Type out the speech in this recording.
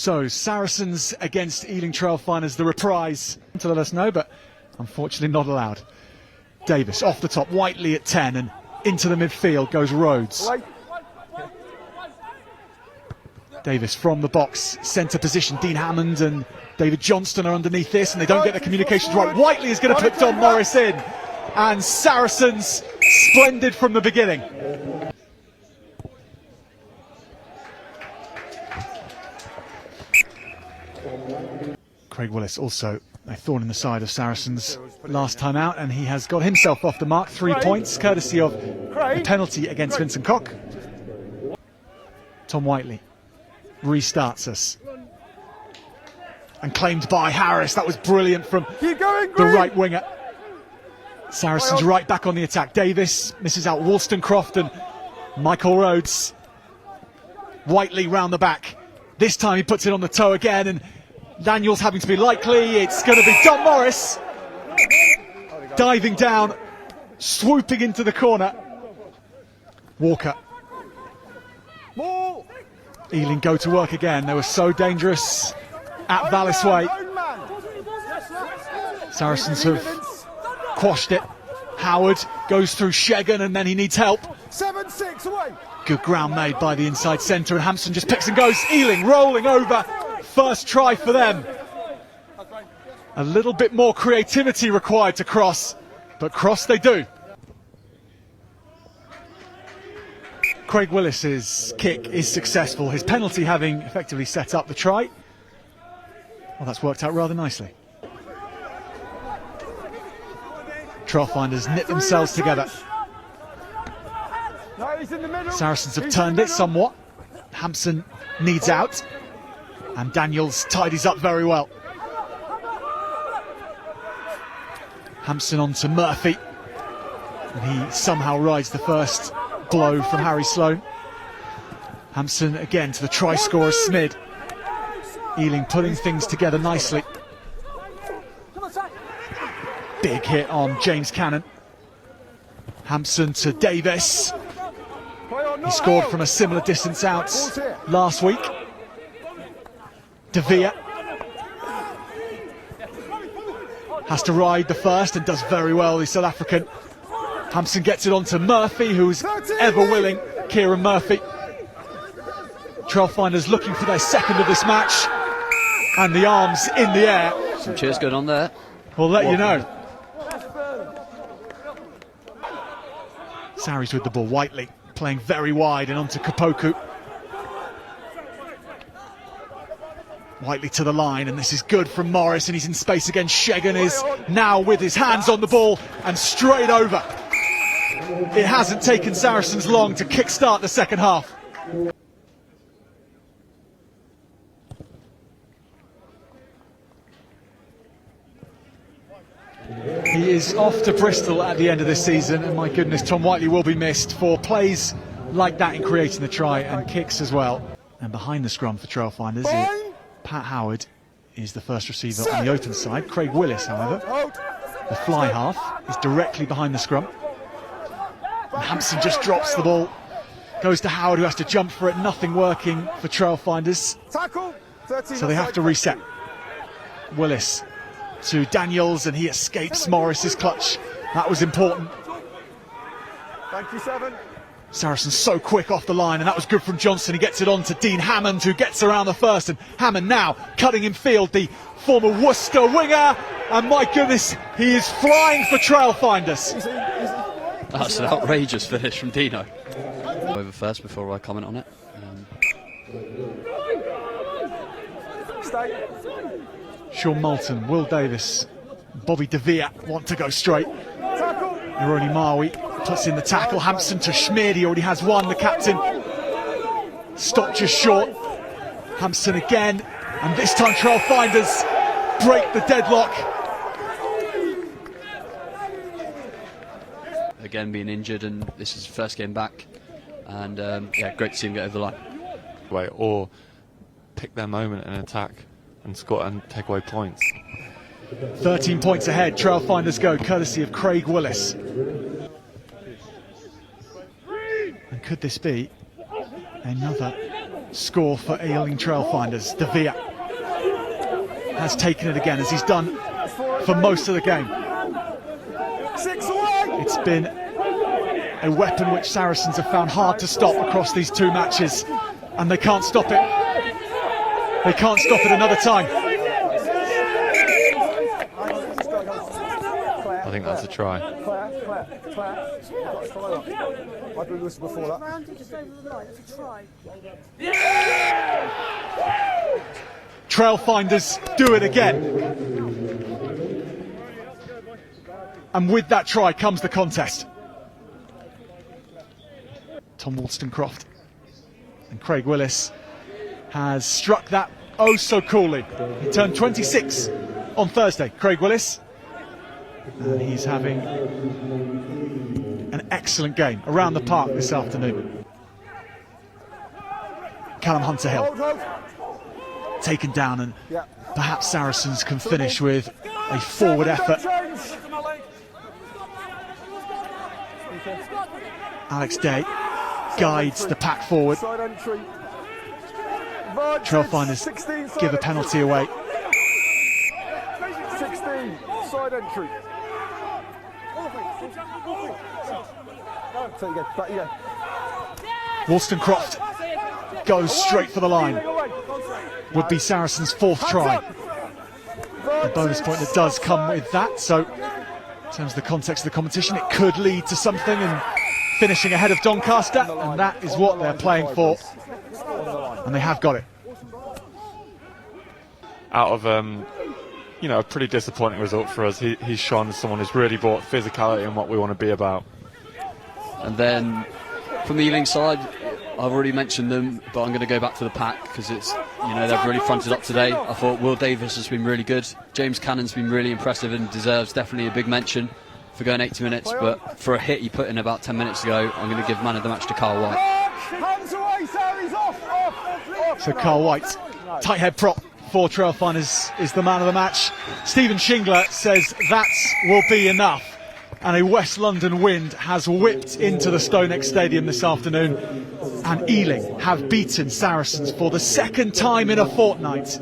So, Saracens against Ealing Trailfinders, the reprise to let us know, but unfortunately not allowed. Davis off the top, Whiteley at 10, and into the midfield goes Rhodes. Davis from the box, centre position, Dean Hammond and David Johnston are underneath this, and they don't get the communications right. Whiteley is going to put Don Morris in, and Saracens splendid from the beginning. Craig Willis also a thorn in the side of Saracens last time out, and he has got himself off the mark. 3 points, courtesy of a penalty against Vincent Koch. Tom Whiteley restarts us. And claimed by Harris. That was brilliant from the right winger. Saracens right back on the attack. Davis misses out Wollstonecroft and Michael Rhodes. Whiteley round the back. This time he puts it on the toe again, and Daniel's having to be likely. It's going to be Don Morris diving down, swooping into the corner. Walker. Ealing go to work again. They were so dangerous at Vallis Way. Saracens have quashed it. Howard goes through Shegan, and then he needs help. 7-6 away. Good ground made by the inside centre, and Hampson just picks and goes. Ealing rolling over. First try for them. A little bit more creativity required to cross, but cross they do. Craig Willis's kick is successful, his penalty having effectively set up the try. Well, that's worked out rather nicely. Trailfinders knit themselves together. Saracens have turned it somewhat. Hampson needs out, and Daniels tidies up very well. Hampson on to Murphy, and he somehow rides the first blow from Harry Sloane. Hampson again to the try scorer Smid. Ealing putting things together nicely. Big hit on James Cannon. Hampson to Davis. He scored from a similar distance out last week. De Vere has to ride the first and does very well, the South African. Hampson gets it on to Murphy, who's ever willing, Kieran Murphy. Trailfinders looking for their second of this match, and the arms in the air. Some cheers going on there. We'll let you know. Sarries with the ball, Whiteley playing very wide and onto Kapoku. Whiteley to the line, and this is good from Morris, and he's in space again. Shegan is now with his hands on the ball and straight over. It hasn't taken Saracens long to kickstart the second half. He is off to Bristol at the end of this season, and my goodness, Tom Whiteley will be missed for plays like that in creating the try and kicks as well. And behind the scrum for Trailfinders, Pat Howard is the first receiver on the open side. Craig Willis, however, the fly half, is directly behind the scrum. And Hampson just drops the ball, goes to Howard, who has to jump for it. Nothing working for Trailfinders, so they have to reset. Willis to Daniels, and he escapes Morris's clutch. That was important. Thank you, 7. Saracens so quick off the line, and that was good from Johnson. He gets it on to Dean Hammond, who gets around the first, and Hammond now cutting in field, the former Worcester winger, and my goodness, he is flying for Trailfinders. That's an outrageous finish from Dino. Over first before I comment on it. Sean Moulton, Will Davis, Bobby De Vere want to go straight. Ironi Mawi puts in the tackle. Hampson to Schmid, he already has one, the captain. Stopped just short. Hampson again, and this time Trailfinders break the deadlock. Again being injured, and this is his first game back, and yeah, great to see him get over the line. Or pick their moment and attack and score and take away points. 13 points ahead, Trailfinders go, courtesy of Craig Willis. And could this be another score for Ealing Trailfinders. De Via has taken it again, as he's done for most of the game. 6 away. It's been a weapon which Saracens have found hard to stop across these 2 matches, and they can't stop it. They can't stop it another time. I think that's a try. Claire. I've been listening before that. Trailfinders do it again. And with that try comes the contest. Tom Wollstonecroft and Craig Willis has struck that oh so coolly. He turned 26 on Thursday, Craig Willis. And he's having an excellent game around the park this afternoon. Callum Hunter-Hill taken down, and perhaps Saracens can finish with a forward effort. Alex Day guides the pack forward. Trailfinders give a penalty away. 16, side entry. So you go, back you go. Wollstonecroft goes straight for the line. Would be Saracens' 4th try. The bonus point that does come with that, so in terms of the context of the competition, it could lead to something and finishing ahead of Doncaster, and that is what they're playing for, and they have got it. Out of a pretty disappointing result for us, he's shone as someone who's really brought physicality and what we want to be about. And then from the Ealing side, I've already mentioned them, but I'm going to go back to the pack because it's, they've really fronted up today. I thought Will Davis has been really good. James Cannon's been really impressive and deserves definitely a big mention for going 80 minutes. But for a hit he put in about 10 minutes ago, I'm going to give man of the match to Carl White. Hands away, Sarries, off. So Carl White, tight head prop for Trailfinders, is the man of the match. Stephen Shingler says that will be enough. And a West London wind has whipped into the StoneX Stadium this afternoon, and Ealing have beaten Saracens for the 2nd time in a fortnight